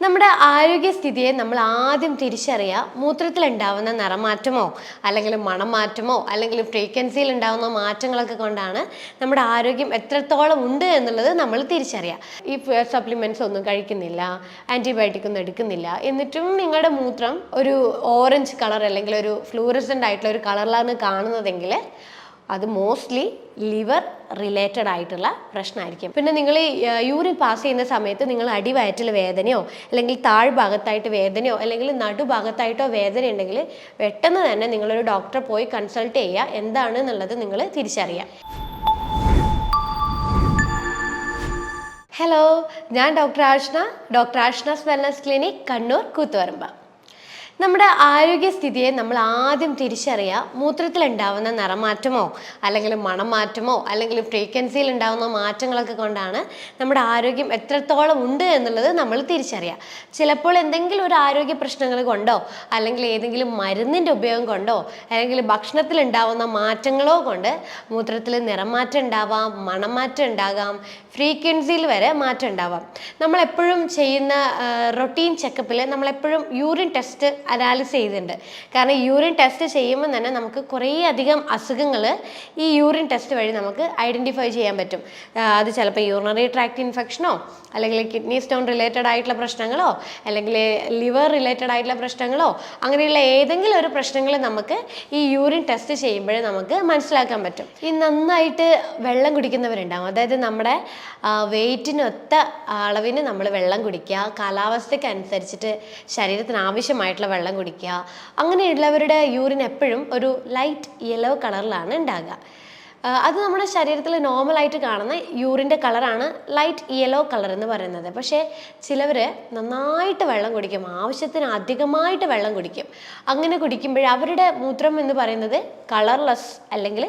നമ്മുടെ ആരോഗ്യസ്ഥിതിയെ നമ്മൾ ആദ്യം തിരിച്ചറിയുക മൂത്രത്തിലുണ്ടാവുന്ന നിറമാറ്റമോ അല്ലെങ്കിൽ മണം മാറ്റമോ അല്ലെങ്കിൽ ഫ്രീക്വൻസിയിൽ ഉണ്ടാവുന്ന മാറ്റങ്ങളൊക്കെ കൊണ്ടാണ് നമ്മുടെ ആരോഗ്യം എത്രത്തോളം ഉണ്ട് എന്നുള്ളത് നമ്മൾ തിരിച്ചറിയുക. ഈ സപ്ലിമെൻറ്റ്സ് ഒന്നും കഴിക്കുന്നില്ല, ആൻറ്റിബയോട്ടിക് ഒന്നും എടുക്കുന്നില്ല, എന്നിട്ടും നിങ്ങളുടെ മൂത്രം ഒരു ഓറഞ്ച് കളർ അല്ലെങ്കിൽ ഒരു ഫ്ലൂറസൻ്റ് ആയിട്ടുള്ള ഒരു കളറിലാണ് കാണുന്നതെങ്കിൽ അത് മോസ്റ്റ്ലി ലിവർ റിലേറ്റഡ് ആയിട്ടുള്ള പ്രശ്നമായിരിക്കും. പിന്നെ നിങ്ങൾ യൂറിൻ പാസ് ചെയ്യുന്ന സമയത്ത് നിങ്ങൾ അടിവയറ്റിൽ വേദനയോ അല്ലെങ്കിൽ താഴ്ഭാഗത്തായിട്ട് വേദനയോ അല്ലെങ്കിൽ നടുഭാഗത്തായിട്ടോ വേദന ഉണ്ടെങ്കിൽ പെട്ടെന്ന് തന്നെ നിങ്ങളൊരു ഡോക്ടറെ പോയി കൺസൾട്ട് ചെയ്യുക, എന്താണെന്നുള്ളത് നിങ്ങൾ തിരിച്ചറിയുക. ഹലോ, ഞാൻ doctor Ashna's wellness clinic, Kannur, Koothuparamba. നമ്മുടെ ആരോഗ്യസ്ഥിതിയെ നമ്മൾ ആദ്യം തിരിച്ചറിയുക മൂത്രത്തിലുണ്ടാവുന്ന നിറമാറ്റമോ അല്ലെങ്കിൽ മണം മാറ്റമോ അല്ലെങ്കിൽ ഫ്രീക്വൻസിയിൽ ഉണ്ടാവുന്ന മാറ്റങ്ങളൊക്കെ കൊണ്ടാണ് നമ്മുടെ ആരോഗ്യം എത്രത്തോളം ഉണ്ട് എന്നുള്ളത് നമ്മൾ തിരിച്ചറിയുക. ചിലപ്പോൾ എന്തെങ്കിലും ഒരു ആരോഗ്യ പ്രശ്നങ്ങൾ കൊണ്ടോ അല്ലെങ്കിൽ ഏതെങ്കിലും മരുന്നിൻ്റെ ഉപയോഗം കൊണ്ടോ അല്ലെങ്കിൽ ഭക്ഷണത്തിൽ ഉണ്ടാവുന്ന മാറ്റങ്ങളോ കൊണ്ട് മൂത്രത്തിൽ നിറമാറ്റം ഉണ്ടാവാം, മണം മാറ്റം ഉണ്ടാകാം, ഫ്രീക്വൻസിയിൽ വരെ മാറ്റം ഉണ്ടാവാം. നമ്മളെപ്പോഴും ചെയ്യുന്ന റൊട്ടീൻ ചെക്കപ്പിൽ നമ്മളെപ്പോഴും യൂറിൻ ടെസ്റ്റ് അനാലിസ് ചെയ്തിട്ടുണ്ട്. കാരണം യൂറിൻ ടെസ്റ്റ് ചെയ്യുമ്പോൾ തന്നെ നമുക്ക് കുറേ അധികം അസുഖങ്ങൾ ഈ യൂറിൻ ടെസ്റ്റ് വഴി നമുക്ക് ഐഡൻറ്റിഫൈ ചെയ്യാൻ പറ്റും. അത് ചിലപ്പോൾ യൂറിനറി ട്രാക്ട് ഇൻഫെക്ഷനോ അല്ലെങ്കിൽ കിഡ്നി സ്റ്റോൺ റിലേറ്റഡ് ആയിട്ടുള്ള പ്രശ്നങ്ങളോ അല്ലെങ്കിൽ ലിവർ റിലേറ്റഡ് ആയിട്ടുള്ള പ്രശ്നങ്ങളോ അങ്ങനെയുള്ള ഏതെങ്കിലും ഒരു പ്രശ്നങ്ങൾ നമുക്ക് ഈ യൂറിൻ ടെസ്റ്റ് ചെയ്യുമ്പോഴേ നമുക്ക് മനസ്സിലാക്കാൻ പറ്റും. ഈ നന്നായിട്ട് വെള്ളം കുടിക്കുന്നവരുണ്ടാകും, അതായത് നമ്മുടെ വെയിറ്റിനൊത്ത അളവിന് നമ്മൾ വെള്ളം കുടിക്കുക, കാലാവസ്ഥയ്ക്ക് അനുസരിച്ചിട്ട് ശരീരത്തിന് ആവശ്യമായിട്ടുള്ള വെള്ളം കുടിക്കുക. അങ്ങനെയുള്ളവരുടെ യൂറിൻ എപ്പോഴും ഒരു ലൈറ്റ് യെല്ലോ കളറിലാണ് ഉണ്ടാകുക. അത് നമ്മുടെ ശരീരത്തിൽ നോർമലായിട്ട് കാണുന്ന യൂറിൻ്റെ കളറാണ് ലൈറ്റ് യെല്ലോ കളർ എന്ന് പറയുന്നത്. പക്ഷേ ചിലവർ നന്നായിട്ട് വെള്ളം കുടിക്കും, ആവശ്യത്തിന് അധികമായിട്ട് വെള്ളം കുടിക്കും. അങ്ങനെ കുടിക്കുമ്പോൾ അവരുടെ മൂത്രം എന്ന് പറയുന്നത് കളർലെസ് അല്ലെങ്കിൽ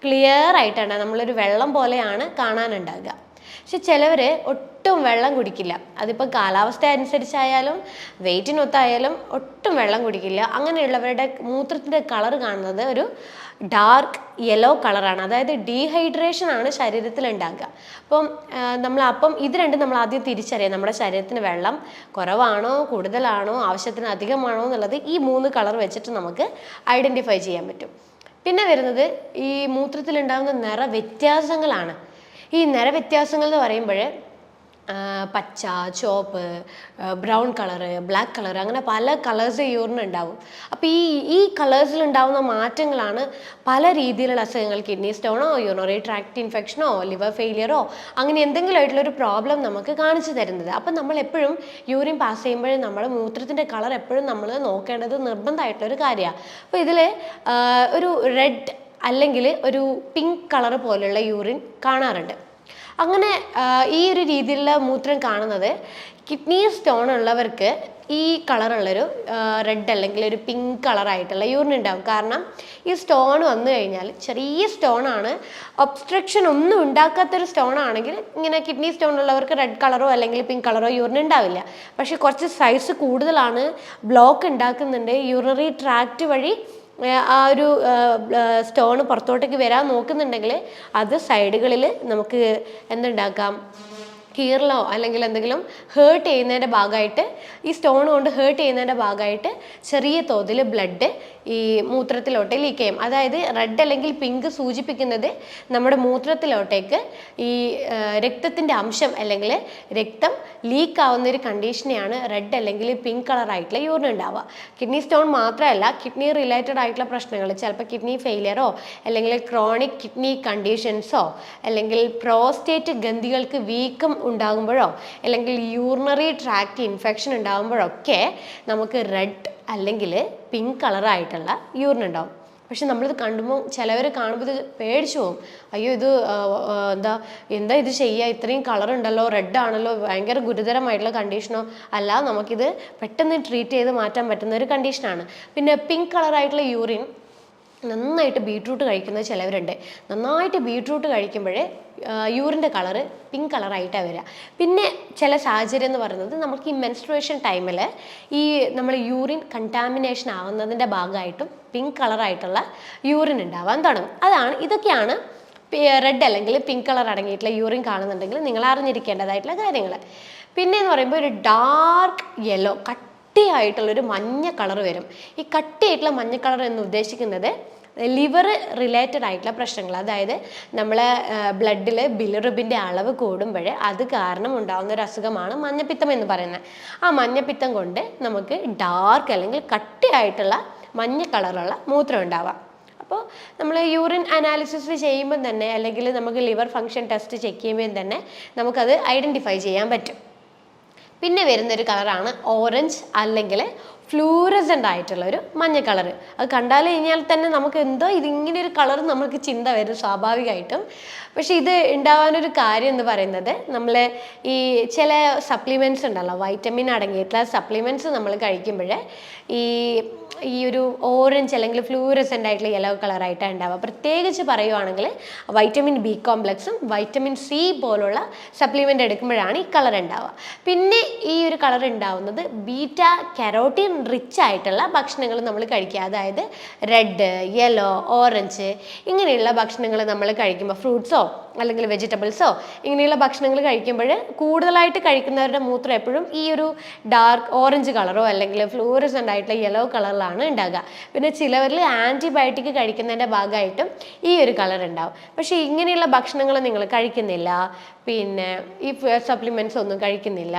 ക്ലിയർ ആയിട്ടാണ്, നമ്മളൊരു വെള്ളം പോലെയാണ് കാണാനുണ്ടാകുക. പക്ഷെ ചിലവർ ഒട്ടും വെള്ളം കുടിക്കില്ല, അതിപ്പോൾ കാലാവസ്ഥ അനുസരിച്ചായാലും വെയിറ്റിനൊത്തായാലും ഒട്ടും വെള്ളം കുടിക്കില്ല. അങ്ങനെയുള്ളവരുടെ മൂത്രത്തിൻ്റെ കളർ കാണുന്നത് ഒരു ഡാർക്ക് യെല്ലോ കളറാണ്, അതായത് ഡീഹൈഡ്രേഷൻ ആണ് ശരീരത്തിൽ ഉണ്ടാകുക. അപ്പം ഇത് രണ്ടും നമ്മൾ ആദ്യം തിരിച്ചറിയാം, നമ്മുടെ ശരീരത്തിന് വെള്ളം കുറവാണോ കൂടുതലാണോ ആവശ്യത്തിന് അധികമാണോ എന്നുള്ളത് ഈ 3 കളർ വെച്ചിട്ട് നമുക്ക് ഐഡൻറ്റിഫൈ ചെയ്യാൻ പറ്റും. പിന്നെ വരുന്നത് ഈ മൂത്രത്തിലുണ്ടാകുന്ന നിറവ്യത്യാസങ്ങളാണ്. ഈ നിറവ്യത്യാസങ്ങൾ എന്ന് പറയുമ്പോൾ പച്ച, ചുവപ്പ്, ബ്രൗൺ കളറ്, ബ്ലാക്ക് കളർ, അങ്ങനെ പല കളേഴ്സ് യൂറിൻ ഉണ്ടാവും. അപ്പോൾ ഈ കളേഴ്സിലുണ്ടാവുന്ന മാറ്റങ്ങളാണ് പല രീതിയിലുള്ള അസുഖങ്ങൾ, കിഡ്നി സ്റ്റോണോ യൂറിനറി ട്രാക്ട് ഇൻഫെക്ഷനോ ലിവർ ഫെയിലിയറോ അങ്ങനെ എന്തെങ്കിലും ആയിട്ടുള്ളൊരു പ്രോബ്ലം നമുക്ക് കാണിച്ചു തരുന്നത്. അപ്പം നമ്മൾ എപ്പോഴും യൂറിൻ പാസ് ചെയ്യുമ്പോഴും നമ്മുടെ മൂത്രത്തിൻ്റെ കളർ എപ്പോഴും നമ്മൾ നോക്കേണ്ടത് നിർബന്ധമായിട്ടുള്ളൊരു കാര്യമാണ്. അപ്പോൾ ഇതിൽ ഒരു റെഡ് അല്ലെങ്കിൽ ഒരു പിങ്ക് കളർ പോലുള്ള യൂറിൻ കാണാറുണ്ട്. അങ്ങനെ ഈ ഒരു രീതിയിലുള്ള മൂത്രം കാണുന്നത് കിഡ്നി സ്റ്റോൺ ഉള്ളവർക്ക് ഈ കളറുള്ളൊരു റെഡ് അല്ലെങ്കിൽ ഒരു പിങ്ക് കളറായിട്ടുള്ള യൂറിൻ ഉണ്ടാകും. കാരണം ഈ സ്റ്റോൺ വന്നു കഴിഞ്ഞാൽ ചെറിയ സ്റ്റോണാണ്, ഒബ്സ്ട്രക്ഷൻ ഒന്നും ഉണ്ടാക്കാത്തൊരു സ്റ്റോൺ ആണെങ്കിൽ ഇങ്ങനെ കിഡ്നി സ്റ്റോൺ ഉള്ളവർക്ക് റെഡ് കളറോ അല്ലെങ്കിൽ പിങ്ക് കളറോ യൂറിൻ ഉണ്ടാവില്ല. പക്ഷെ കുറച്ച് സൈസ് കൂടുതലാണ്, ബ്ലോക്ക് ഉണ്ടാക്കുന്നുണ്ട്, യൂറിനറി ട്രാക്റ്റ് വഴി ആ ഒരു സ്റ്റോൺ പുറത്തോട്ടേക്ക് വരാൻ നോക്കുന്നുണ്ടെങ്കിൽ അത് സൈഡുകളിൽ നമുക്ക് എന്തുണ്ടാക്കാം, കീറലോ അല്ലെങ്കിൽ എന്തെങ്കിലും ഹേർട്ട് ചെയ്യുന്നതിൻ്റെ ഭാഗമായിട്ട്, ഈ സ്റ്റോൺ കൊണ്ട് ഹേർട്ട് ചെയ്യുന്നതിൻ്റെ ഭാഗമായിട്ട് ചെറിയ തോതിൽ ബ്ലഡ് ഈ മൂത്രത്തിലോട്ട് ലീക്ക് ചെയ്യും. അതായത് റെഡ് അല്ലെങ്കിൽ പിങ്ക് സൂചിപ്പിക്കുന്നത് നമ്മുടെ മൂത്രത്തിലോട്ടേക്ക് ഈ രക്തത്തിൻ്റെ അംശം അല്ലെങ്കിൽ രക്തം ലീക്ക് ആവുന്ന ഒരു കണ്ടീഷനെയാണ് റെഡ് അല്ലെങ്കിൽ പിങ്ക് കളറായിട്ടുള്ള യൂറിൻ ഉണ്ടാവുക. കിഡ്നി സ്റ്റോൺ മാത്രമല്ല, കിഡ്നി റിലേറ്റഡ് ആയിട്ടുള്ള പ്രശ്നങ്ങൾ, ചിലപ്പോൾ കിഡ്നി ഫെയിലിയറോ അല്ലെങ്കിൽ ക്രോണിക് കിഡ്നി കണ്ടീഷൻസോ അല്ലെങ്കിൽ പ്രോസ്റ്റേറ്റ് ഗ്രന്ഥികൾക്ക് വീക്കം ഉണ്ടാകുമ്പോഴോ അല്ലെങ്കിൽ യൂറിനറി ട്രാക്ട് ഇൻഫെക്ഷൻ ഉണ്ടാകുമ്പോഴൊക്കെ നമുക്ക് റെഡ് അല്ലെങ്കിൽ പിങ്ക് കളറായിട്ടുള്ള യൂറിൻ ഉണ്ടാവും. പക്ഷെ നമ്മളിത് കാണുമ്പോൾ ചിലവർ കാണുമ്പോൾ ഇത് പേടിച്ചു പോകും, അയ്യോ ഇത് എന്താ ഇത് ചെയ്യുക, ഇത്രയും കളർ ഉണ്ടല്ലോ, റെഡ് ആണല്ലോ, ഭയങ്കര ഗുരുതരമായിട്ടുള്ള കണ്ടീഷനോ അല്ല, നമുക്കിത് പെട്ടെന്ന് ട്രീറ്റ് ചെയ്ത് മാറ്റാൻ പറ്റുന്ന ഒരു കണ്ടീഷനാണ്. പിന്നെ പിങ്ക് കളറായിട്ടുള്ള യൂറിൻ നന്നായിട്ട് ബീട്രൂട്ട് കഴിക്കുന്ന ചിലവരുണ്ട്. നന്നായിട്ട് ബീട്രൂട്ട് കഴിക്കുമ്പോഴേ യൂറിൻ്റെ കളറ് പിങ്ക് കളറായിട്ടാണ് വരിക. പിന്നെ ചില സാഹചര്യം എന്ന് പറയുന്നത് നമുക്ക് ഈ മെൻസ്ട്രുവേഷൻ ടൈമിൽ ഈ നമ്മൾ യൂറിൻ കണ്ടാമിനേഷൻ ആവുന്നതിൻ്റെ ഭാഗമായിട്ടും പിങ്ക് കളറായിട്ടുള്ള യൂറിൻ ഉണ്ടാവാൻ തുടങ്ങും. ഇതൊക്കെയാണ് റെഡ് അല്ലെങ്കിൽ പിങ്ക് കളർ അടങ്ങിയിട്ടുള്ള യൂറിൻ കാണുന്നുണ്ടെങ്കിൽ നിങ്ങൾ അറിഞ്ഞിരിക്കേണ്ടതായിട്ടുള്ള കാര്യങ്ങൾ. പിന്നെ എന്ന് പറയുമ്പോൾ ഒരു ഡാർക്ക് യെല്ലോ, കട്ടിയായിട്ടുള്ളൊരു മഞ്ഞ കളർ വരും. ഈ കട്ടിയായിട്ടുള്ള മഞ്ഞ കളർ എന്ന് ഉദ്ദേശിക്കുന്നത് ലിവർ റിലേറ്റഡ് ആയിട്ടുള്ള പ്രശ്നങ്ങൾ, അതായത് നമ്മളെ ബ്ലഡിൽ ബിലിറുബിൻ്റെ അളവ് കൂടുമ്പോൾ അത് കാരണം ഉണ്ടാകുന്ന ഒരു അസുഖമാണ് മഞ്ഞപ്പിത്തം എന്ന് പറയുന്നത്. ആ മഞ്ഞപ്പിത്തം കൊണ്ട് നമുക്ക് ഡാർക്ക് അല്ലെങ്കിൽ കട്ടിയായിട്ടുള്ള മഞ്ഞ കളറുള്ള മൂത്രം ഉണ്ടാവാം. അപ്പോൾ നമ്മൾ യൂറിൻ അനാലിസിസ് ചെയ്യുമ്പോൾ തന്നെ, അല്ലെങ്കിൽ നമുക്ക് ലിവർ ഫങ്ഷൻ ടെസ്റ്റ് ചെക്ക് ചെയ്യുമ്പോൾ തന്നെ നമുക്കത് ഐഡൻറ്റിഫൈ ചെയ്യാൻ പറ്റും. പിന്നെ വരുന്നൊരു കളറാണ് ഓറഞ്ച് അല്ലെങ്കിൽ ഫ്ലൂറസൻ്റ് ആയിട്ടുള്ള ഒരു മഞ്ഞ കളറ്. അത് കണ്ടാൽ കഴിഞ്ഞാൽ തന്നെ നമുക്ക് എന്തോ ഇതിങ്ങനെ ഒരു കളർ നമുക്ക് ചിന്ത വരും സ്വാഭാവികമായിട്ടും. പക്ഷെ ഇത് ഉണ്ടാവാനൊരു കാര്യം എന്ന് പറയുന്നത്, നമ്മൾ ഈ ചില സപ്ലിമെൻറ്റ്സ് ഉണ്ടല്ലോ, വൈറ്റമിൻ അടങ്ങിയിട്ടുള്ള സപ്ലിമെൻറ്റ്സ് നമ്മൾ കഴിക്കുമ്പോൾ ഈ ഒരു ഓറഞ്ച് അല്ലെങ്കിൽ ഫ്ലൂറസൻ്റ് ആയിട്ടുള്ള യെല്ലോ കളറായിട്ടാണ് ഉണ്ടാവുക. പ്രത്യേകിച്ച് പറയുവാണെങ്കിൽ വൈറ്റമിൻ ബി കോംപ്ലക്സും വൈറ്റമിൻ സി പോലുള്ള സപ്ലിമെൻ്റ് എടുക്കുമ്പോഴാണ് ഈ കളർ ഉണ്ടാവുക. പിന്നെ ഈ ഒരു കളർ ഉണ്ടാവുന്നത് ബീറ്റ കരോട്ടീൻ റിച്ച് ആയിട്ടുള്ള ഭക്ഷണങ്ങൾ നമ്മൾ കഴിക്കുക, അതായത് റെഡ്, യെല്ലോ, ഓറഞ്ച് ഇങ്ങനെയുള്ള ഭക്ഷണങ്ങൾ നമ്മൾ കഴിക്കുമ്പോൾ, ഫ്രൂട്ട്സോ അല്ലെങ്കിൽ വെജിറ്റബിൾസോ ഇങ്ങനെയുള്ള ഭക്ഷണങ്ങൾ കഴിക്കുമ്പോൾ കൂടുതലായിട്ട് കഴിക്കുന്നവരുടെ മൂത്രം എപ്പോഴും ഈ ഒരു ഡാർക്ക് ഓറഞ്ച് കളറോ അല്ലെങ്കിൽ ഫ്ലൂറസൻ്റ് ആയിട്ടുള്ള യെല്ലോ കളറിലാണ് ഉണ്ടാകുക. പിന്നെ ചിലവരിൽ ആൻറ്റിബയോട്ടിക് കഴിക്കുന്നതിൻ്റെ ഭാഗമായിട്ടും ഈ ഒരു കളർ ഉണ്ടാവും. പക്ഷേ ഇങ്ങനെയുള്ള ഭക്ഷണങ്ങൾ നിങ്ങൾ കഴിക്കുന്നില്ല, പിന്നെ ഈ സപ്ലിമെൻറ്റ്സ് ഒന്നും കഴിക്കുന്നില്ല,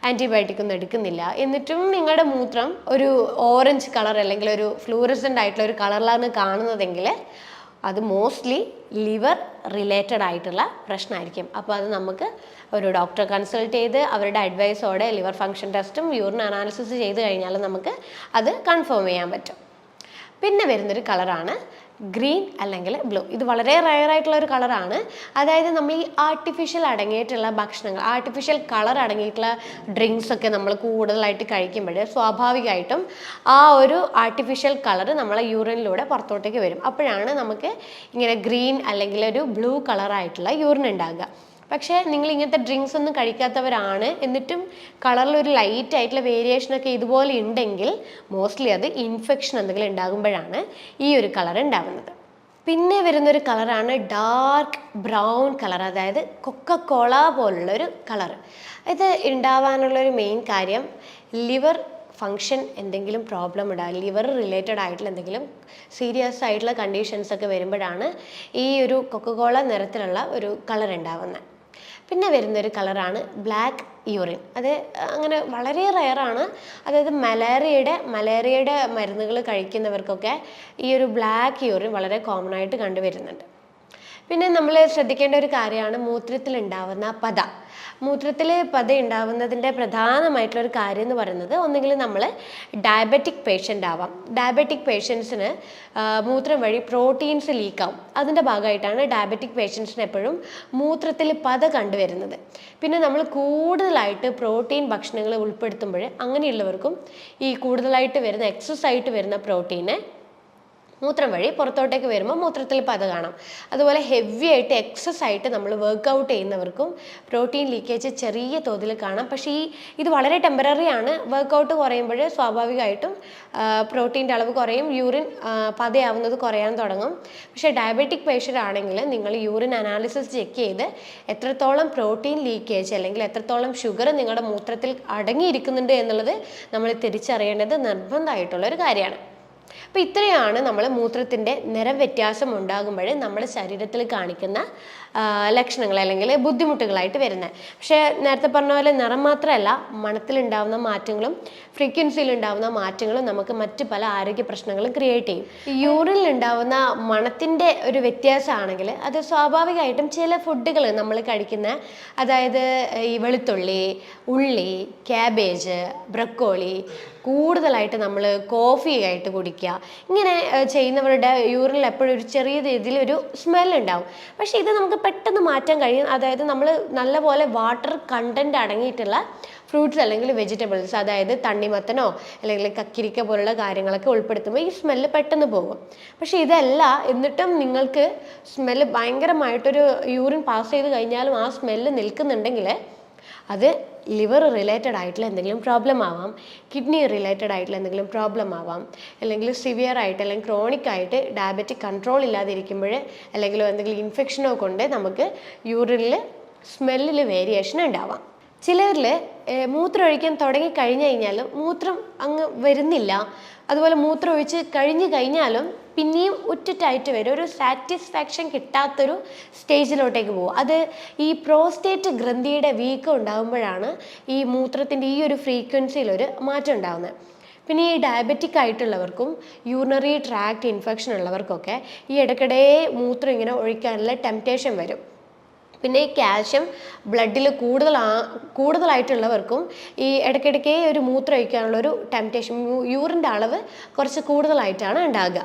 ആൻറ്റിബയോട്ടിക് ഒന്നും എടുക്കുന്നില്ല, എന്നിട്ടും നിങ്ങളുടെ മൂത്രം ഒരു ഓറഞ്ച് കളർ അല്ലെങ്കിൽ ഒരു ഫ്ലൂറസൻ്റ് ആയിട്ടുള്ള ഒരു കളറിലാണ് കാണുന്നതെങ്കിൽ അത് മോസ്റ്റ്ലി ലിവർ റിലേറ്റഡ് ആയിട്ടുള്ള പ്രശ്നമായിരിക്കും. അപ്പോൾ അത് നമുക്ക് ഒരു ഡോക്ടറെ കൺസൾട്ട് ചെയ്ത് അവരുടെ അഡ്വൈസോടെ ലിവർ ഫങ്ഷൻ ടെസ്റ്റും യൂറിൻ അനാലിസിസ് ചെയ്ത് കഴിഞ്ഞാൽ നമുക്ക് അത് കൺഫേം ചെയ്യാൻ പറ്റും. പിന്നെ വരുന്നൊരു കളറാണ് ഗ്രീൻ അല്ലെങ്കിൽ ബ്ലൂ. ഇത് വളരെ റയർ ആയിട്ടുള്ള ഒരു കളറാണ്. അതായത് നമ്മൾ ഈ ആർട്ടിഫിഷ്യൽ അടങ്ങിയിട്ടുള്ള ഭക്ഷണങ്ങൾ, ആർട്ടിഫിഷ്യൽ കളർ അടങ്ങിയിട്ടുള്ള ഡ്രിങ്ക്സ് ഒക്കെ നമ്മൾ കൂടുതലായിട്ട് കഴിക്കുമ്പോൾ സ്വാഭാവികമായിട്ടും ആ ഒരു ആർട്ടിഫിഷ്യൽ കളർ നമ്മളെ യൂറിനിലൂടെ പുറത്തോട്ടേക്ക് വരും. അപ്പോഴാണ് നമുക്ക് ഇങ്ങനെ ഗ്രീൻ അല്ലെങ്കിൽ ഒരു ബ്ലൂ കളറായിട്ടുള്ള യൂറിൻ ഉണ്ടാകുക. പക്ഷേ നിങ്ങൾ ഇങ്ങനത്തെ ഡ്രിങ്ക്സ് ഒന്നും കഴിക്കാത്തവരാണ്, എന്നിട്ടും കളറിൽ ഒരു ലൈറ്റ് ആയിട്ടുള്ള വേരിയേഷനൊക്കെ ഇതുപോലെ ഉണ്ടെങ്കിൽ മോസ്റ്റ്ലി അത് ഇൻഫെക്ഷൻ എന്തെങ്കിലും ഉണ്ടാകുമ്പോഴാണ് ഈ ഒരു കളർ ഉണ്ടാകുന്നത്. പിന്നെ വരുന്നൊരു കളറാണ് ഡാർക്ക് ബ്രൗൺ കളർ, അതായത് കൊക്കക്കോള പോലുള്ളൊരു കളർ. ഇത് ഉണ്ടാവാനുള്ളൊരു മെയിൻ കാര്യം ലിവർ ഫങ്ഷൻ എന്തെങ്കിലും പ്രോബ്ലം ഉണ്ടാകും, ലിവർ റിലേറ്റഡ് ആയിട്ടുള്ള എന്തെങ്കിലും സീരിയസ് ആയിട്ടുള്ള കണ്ടീഷൻസ് ഒക്കെ വരുമ്പോഴാണ് ഈ ഒരു കൊക്കക്കോള നിറത്തിലുള്ള ഒരു കളർ ഉണ്ടാവുന്നത്. പിന്നെ വരുന്നൊരു കളറാണ് ബ്ലാക്ക് യൂറിൻ. അത് അങ്ങനെ വളരെ റെയറാണ്. അതായത് മലേറിയയുടെ മരുന്നുകൾ കഴിക്കുന്നവർക്കൊക്കെ ഈ ഒരു ബ്ലാക്ക് യൂറിൻ വളരെ കോമൺ ആയിട്ട് കണ്ടുവരുന്നുണ്ട്. പിന്നെ നമ്മൾ ശ്രദ്ധിക്കേണ്ട ഒരു കാര്യമാണ് മൂത്രത്തിലുണ്ടാവുന്ന പത. മൂത്രത്തിൽ പത ഉണ്ടാവുന്നതിൻ്റെ പ്രധാനമായിട്ടുള്ളൊരു കാര്യം എന്ന് പറയുന്നത്, ഒന്നുകിൽ നമ്മൾ ഡയബറ്റിക് പേഷ്യൻ്റ് ആവാം. ഡയബറ്റിക് പേഷ്യൻസിന് മൂത്രം വഴി പ്രോട്ടീൻസ് ലീക്കാവും. അതിൻ്റെ ഭാഗമായിട്ടാണ് ഡയബറ്റിക് പേഷ്യൻസിന് എപ്പോഴും മൂത്രത്തിൽ പത കണ്ടുവരുന്നത്. പിന്നെ നമ്മൾ കൂടുതലായിട്ട് പ്രോട്ടീൻ ഭക്ഷണങ്ങൾ ഉൾപ്പെടുത്തുമ്പോൾ അങ്ങനെയുള്ളവർക്കും ഈ കൂടുതലായിട്ട് വരുന്ന എക്സസ് ആയിട്ട് വരുന്ന പ്രോട്ടീനെ മൂത്രം വഴി പുറത്തോട്ടേക്ക് വരുമ്പോൾ മൂത്രത്തിൽ പത കാണാം. അതുപോലെ ഹെവി ആയിട്ട് എക്സസ് ആയിട്ട് നമ്മൾ വർക്കൗട്ട് ചെയ്യുന്നവർക്കും പ്രോട്ടീൻ ലീക്കേജ് ചെറിയ തോതിൽ കാണാം. പക്ഷേ ഇത് വളരെ ടെമ്പററി ആണ്. വർക്കൗട്ട് കുറയുമ്പോൾ സ്വാഭാവികമായിട്ടും പ്രോട്ടീൻ്റെ അളവ് കുറയും, യൂറിൻ പതയാവുന്നത് കുറയാൻ തുടങ്ങും. പക്ഷേ ഡയബറ്റിക് പേഷ്യൻ്റ് ആണെങ്കിൽ നിങ്ങൾ യൂറിൻ അനാലിസിസ് ചെക്ക് ചെയ്ത് എത്രത്തോളം പ്രോട്ടീൻ ലീക്കേജ് അല്ലെങ്കിൽ എത്രത്തോളം ഷുഗർ നിങ്ങളുടെ മൂത്രത്തിൽ അടങ്ങിയിരിക്കുന്നുണ്ട് എന്നുള്ളത് നമ്മൾ തിരിച്ചറിയേണ്ടത് നിർബന്ധമായിട്ടുള്ളൊരു കാര്യമാണ്. അപ്പോൾ ഇത്രയാണ് നമ്മൾ മൂത്രത്തിൻ്റെ നിറം വ്യത്യാസം ഉണ്ടാകുമ്പോൾ നമ്മുടെ ശരീരത്തിൽ കാണിക്കുന്ന ലക്ഷണങ്ങൾ അല്ലെങ്കിൽ ബുദ്ധിമുട്ടുകളായിട്ട് വരുന്നത്. പക്ഷേ നേരത്തെ പറഞ്ഞ പോലെ നിറം മാത്രമല്ല, മണത്തിലുണ്ടാകുന്ന മാറ്റങ്ങളും ഫ്രീക്വൻസിയിലുണ്ടാകുന്ന മാറ്റങ്ങളും നമുക്ക് മറ്റ് പല ആരോഗ്യ പ്രശ്നങ്ങളും ക്രിയേറ്റ് ചെയ്യും. യൂറിനിലുണ്ടാകുന്ന മണത്തിൻ്റെ ഒരു വ്യത്യാസമാണെങ്കിൽ അത് സ്വാഭാവികമായിട്ടും ചില ഫുഡുകൾ നമ്മൾ കഴിക്കുന്ന, അതായത് ഈ വെളുത്തുള്ളി, ഉള്ളി, ക്യാബേജ്, ബ്രക്കോളി കൂടുതലായിട്ട് നമ്മൾ കോഫി ആയിട്ട് കുടിക്കുക, ഇങ്ങനെ ചെയ്യുന്നവരുടെ യൂറിനിൽ എപ്പോഴും ഒരു ചെറിയ രീതിയിലൊരു സ്മെല്ലുണ്ടാവും. പക്ഷേ ഇത് നമുക്ക് പെട്ടെന്ന് മാറ്റാൻ കഴിയും. അതായത് നമ്മൾ നല്ലപോലെ വാട്ടർ കണ്ടൻറ്റ് അടങ്ങിയിട്ടുള്ള ഫ്രൂട്ട്സ് അല്ലെങ്കിൽ വെജിറ്റബിൾസ്, അതായത് തണ്ണിമത്തനോ അല്ലെങ്കിൽ കക്കിരിക്ക പോലുള്ള കാര്യങ്ങളൊക്കെ ഉൾപ്പെടുത്തുമ്പോൾ ഈ സ്മെല്ല് പെട്ടെന്ന് പോകും. പക്ഷേ ഇതല്ല, എന്നിട്ടും നിങ്ങൾക്ക് സ്മെല്ല് ഭയങ്കരമായിട്ടൊരു യൂറിൻ പാസ് ചെയ്ത് കഴിഞ്ഞാലും ആ സ്മെല്ല് നിൽക്കുന്നുണ്ടെങ്കിൽ അത് ലിവർ റിലേറ്റഡ് ആയിട്ടുള്ള എന്തെങ്കിലും പ്രോബ്ലം ആവാം, കിഡ്നി റിലേറ്റഡ് ആയിട്ടുള്ള എന്തെങ്കിലും പ്രോബ്ലം ആവാം, അല്ലെങ്കിൽ സിവിയർ ആയിട്ട് അല്ലെങ്കിൽ ക്രോണിക് ആയിട്ട് ഡയബറ്റിക് കൺട്രോൾ ഇല്ലാതിരിക്കുമ്പോൾ അല്ലെങ്കിൽ എന്തെങ്കിലും ഇൻഫെക്ഷനോ കൊണ്ട് നമുക്ക് യൂറിനിൽ സ്മെല്ലിൽ വേരിയേഷൻ ഉണ്ടാവാം. ചിലരിൽ മൂത്രം ഒഴിക്കാൻ തുടങ്ങി കഴിഞ്ഞു കഴിഞ്ഞാലും മൂത്രം അങ്ങ് വരുന്നില്ല, അതുപോലെ മൂത്രം ഒഴിച്ച് കഴിഞ്ഞാലും പിന്നെയും ഉറ്റിട്ടായിട്ട് വരും, ഒരു സാറ്റിസ്ഫാക്ഷൻ കിട്ടാത്തൊരു സ്റ്റേജിലോട്ടേക്ക് പോകും. അത് ഈ പ്രോസ്റ്റേറ്റ് ഗ്രന്ഥിയുടെ വീക്കം ഉണ്ടാകുമ്പോഴാണ് ഈ മൂത്രത്തിൻ്റെ ഈ ഒരു ഫ്രീക്വൻസിയിലൊരു മാറ്റം ഉണ്ടാകുന്നത്. പിന്നെ ഈ ഡയബറ്റിക് ആയിട്ടുള്ളവർക്കും യൂറിനറി ട്രാക്ട് ഇൻഫെക്ഷൻ ഉള്ളവർക്കൊക്കെ ഈ ഇടയ്ക്കിടെ മൂത്രം ഇങ്ങനെ ഒഴിക്കാനുള്ള ടെംപ്റ്റേഷൻ വരും. പിന്നെ ഈ കാൽഷ്യം ബ്ലഡിൽ കൂടുതലായിട്ടുള്ളവർക്കും ഈ ഇടയ്ക്കിടയ്ക്ക് ഒരു മൂത്രം ഒഴിക്കാനുള്ള ഒരു ടെംപ്റ്റേഷൻ, യൂറിൻ്റെ അളവ് കുറച്ച് കൂടുതലായിട്ടാണ് ഉണ്ടാകുക.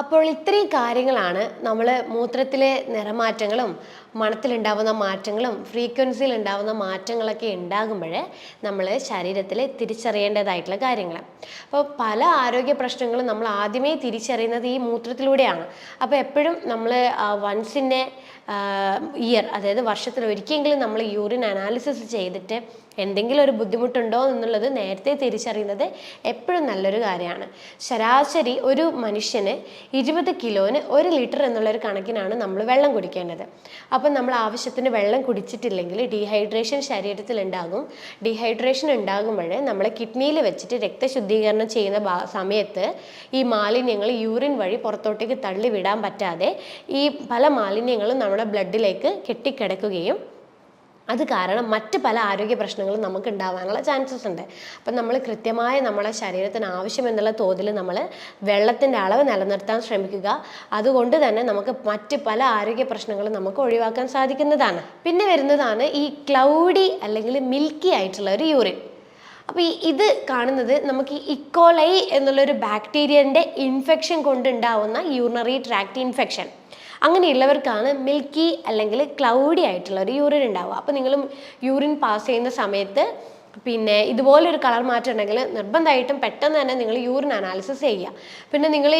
അപ്പോൾ ഇത്രയും കാര്യങ്ങളാണ് നമ്മൾ മൂത്രത്തിലെ നിറമാറ്റങ്ങളും മണത്തിലുണ്ടാവുന്ന മാറ്റങ്ങളും ഫ്രീക്വൻസിയിൽ ഉണ്ടാവുന്ന മാറ്റങ്ങളൊക്കെ ഉണ്ടാകുമ്പോൾ നമ്മൾ ശരീരത്തിൽ തിരിച്ചറിയേണ്ടതായിട്ടുള്ള കാര്യങ്ങൾ. അപ്പോൾ പല ആരോഗ്യ പ്രശ്നങ്ങളും നമ്മൾ ആദ്യമേ തിരിച്ചറിയുന്നത് ഈ മൂത്രത്തിലൂടെയാണ്. അപ്പോൾ എപ്പോഴും നമ്മൾ വൺസ് ഇൻ എ ഇയർ, അതായത് വർഷത്തിൽ ഒരിക്കലെങ്കിലും നമ്മൾ യൂറിൻ അനാലിസിസ് ചെയ്തിട്ട് എന്തെങ്കിലും ഒരു ബുദ്ധിമുട്ടുണ്ടോ എന്നുള്ളത് നേരത്തെ തിരിച്ചറിയുന്നത് എപ്പോഴും നല്ലൊരു കാര്യമാണ്. ശരാശരി ഒരു മനുഷ്യന് 20 കിലോന് 1 ലിറ്റർ എന്നുള്ളൊരു കണക്കിനാണ് നമ്മൾ വെള്ളം കുടിക്കേണ്ടത്. അപ്പം നമ്മൾ ആവശ്യത്തിന് വെള്ളം കുടിച്ചിട്ടില്ലെങ്കിൽ ഡീഹൈഡ്രേഷൻ ശരീരത്തിൽ ഉണ്ടാകും. ഡീഹൈഡ്രേഷൻ ഉണ്ടാകുമ്പോൾ നമ്മൾ കിഡ്നിയിൽ വെച്ചിട്ട് രക്തശുദ്ധീകരണം ചെയ്യുന്ന സമയത്ത് ഈ മാലിന്യങ്ങൾ യൂറിൻ വഴി പുറത്തോട്ടേക്ക് തള്ളിവിടാൻ പറ്റാതെ ഈ പല മാലിന്യങ്ങളും നമ്മുടെ ബ്ലഡിലേക്ക് കെട്ടിക്കിടക്കുകയും അത് കാരണം മറ്റ് പല ആരോഗ്യ പ്രശ്നങ്ങളും നമുക്ക് ഉണ്ടാവാനുള്ള ചാൻസസ് ഉണ്ട്. അപ്പം നമ്മൾ കൃത്യമായി നമ്മളെ ശരീരത്തിന് ആവശ്യമെന്നുള്ള തോതിൽ നമ്മൾ വെള്ളത്തിൻ്റെ അളവ് നിലനിർത്താൻ ശ്രമിക്കുക. അതുകൊണ്ട് തന്നെ നമുക്ക് മറ്റ് പല ആരോഗ്യ പ്രശ്നങ്ങളും നമുക്ക് ഒഴിവാക്കാൻ സാധിക്കുന്നതാണ്. പിന്നെ വരുന്നതാണ് ഈ ക്ലൗഡി അല്ലെങ്കിൽ മിൽക്കി ആയിട്ടുള്ള ഒരു യൂറിൻ. അപ്പോൾ ഇത് കാണുന്നത് നമുക്ക് ഇക്കോലൈ എന്നുള്ളൊരു ബാക്ടീരിയൻ്റെ ഇൻഫെക്ഷൻ കൊണ്ടുണ്ടാവുന്ന യൂറിനറി ട്രാക്ട് ഇൻഫെക്ഷൻ. അങ്ങനെയുള്ളവർക്കാണ് മിൽക്കി അല്ലെങ്കിൽ ക്ലൗഡി ആയിട്ടുള്ള ഒരു യൂറിൻ ഉണ്ടാവുക. അപ്പോൾ നിങ്ങൾ യൂറിൻ പാസ് ചെയ്യുന്ന സമയത്ത് പിന്നെ ഇതുപോലൊരു കളർ മാറ്റം ഉണ്ടെങ്കിൽ നിർബന്ധമായിട്ടും പെട്ടെന്ന് തന്നെ നിങ്ങൾ യൂറിൻ അനാലിസിസ് ചെയ്യുക. പിന്നെ നിങ്ങൾ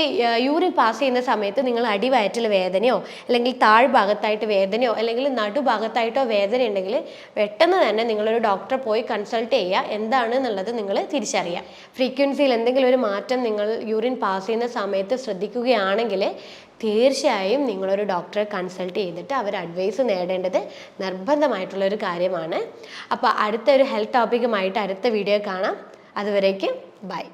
യൂറിൻ പാസ് ചെയ്യുന്ന സമയത്ത് നിങ്ങൾ അടിവയറ്റിൽ വേദനയോ അല്ലെങ്കിൽ താഴ്ഭാഗത്തായിട്ട് വേദനയോ അല്ലെങ്കിൽ നടുഭാഗത്തായിട്ടോ വേദന ഉണ്ടെങ്കിൽ പെട്ടെന്ന് തന്നെ നിങ്ങളൊരു ഡോക്ടറെ പോയി കൺസൾട്ട് ചെയ്യുക. എന്താണെന്നുള്ളത് നിങ്ങൾ തിരിച്ചറിയുക. ഫ്രീക്വൻസിയിൽ എന്തെങ്കിലും ഒരു മാറ്റം നിങ്ങൾ യൂറിൻ പാസ് ചെയ്യുന്ന സമയത്ത് ശ്രദ്ധിക്കുകയാണെങ്കിൽ തീർച്ചയായും നിങ്ങളൊരു ഡോക്ടറെ കൺസൾട്ട് ചെയ്തിട്ട് അവർ അഡ്വൈസ് നേടേണ്ടത് നിർബന്ധമായിട്ടുള്ളൊരു കാര്യമാണ്. അപ്പോൾ അടുത്തൊരു ഹെൽത്ത് ടോപ്പിക്കുമായിട്ട് അടുത്ത വീഡിയോ കാണാം. അതുവരേക്കും ബൈ.